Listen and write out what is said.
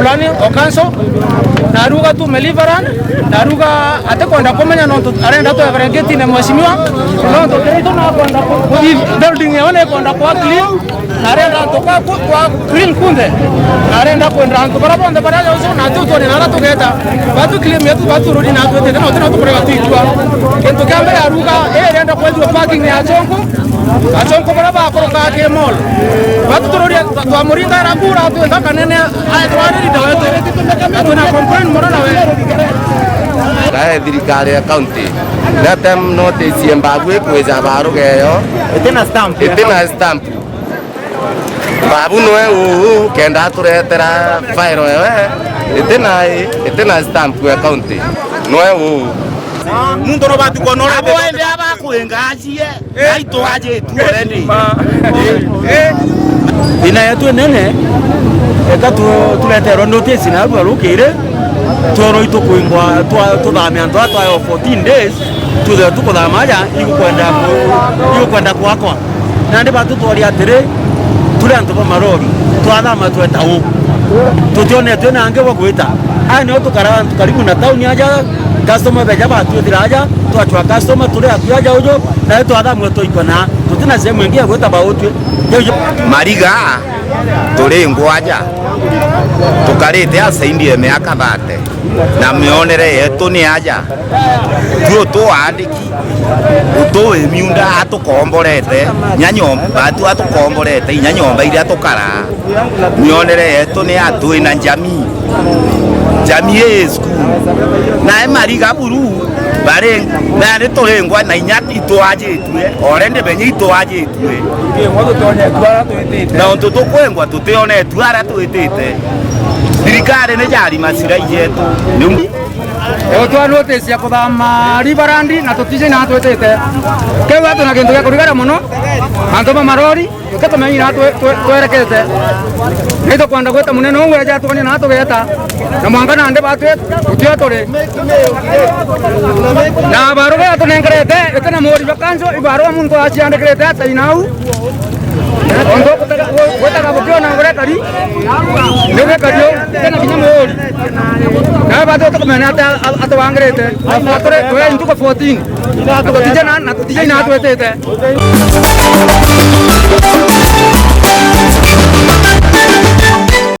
fulani okanso naruga tu meliveran naruga ate kwenda komenya no arenda to everengeti ne mheshimiwa no to keito na kwenda building yone kwenda kwa clean narenda to kwa clean kunde narenda kwenda anko barabonde baraja uso na tu to ni nara to geta batu clean yetu batu rudi na tu tena tena to prega tuitwa kento kambe aruga erenda kwa parking ya achonko baraba akoroka ke mall batu to rudi to amurinda ragura tu ndaka nene aitwari daweto atuna complain morona we la thirikari ya county natem notice mbagwe kweza barugeyo itina stamp babu noe u kenda turetera fairo we itina stamp ya county noe u mundu no batu konore abo ende aba kuengacie aito aje tuorendi ina yetu nene eka tuletero notice na abo rukire toro ito kuingwa tuthamia andu atwayo 14 days tuthe tukuthamaja igukwenda kwakwa na ndi batu twori atiri turi antu ba marori twathama tweta u tutionetwe nange bagwita aya nio tukara antu karibu na tauni aja customer beja batwithira aja twachwa customer turi atuaja ujo na twathamwe toikona tutina sehemu ingi ya gwita bautwe mariga turi ngwaja tukarite asaindie miaka 30 na mionere yetu ni aja tuo tuandiki utoe miunda atukomborete nyanyomba atukomborete nyanyomba iria tukara mionere yetu ni atu ina jamii school na mariga buru bare na ni torengwa na inyati toajitwe orende benye itoajitwe na onto tokwengwa tuteone twara twitite thirikari ni jari masira yetu twa notice ya kuthama riverandi na tutije na twetete kewa tuna kintu gya kurigara muno antu ba marori tuketumenyi na twerekete nito kwenda gweta munene uwe ja tukani na tugeta na mwangana ande batwe utio tore na baruga atunengerete etena mori bakanzo ibaro mungu aciandekerete atainau ondo kutaka bukio na ngore kari nebe kario tena kinya mori na bato tukumena atwangerete atore twe ntuko 14 na tukotije na twetete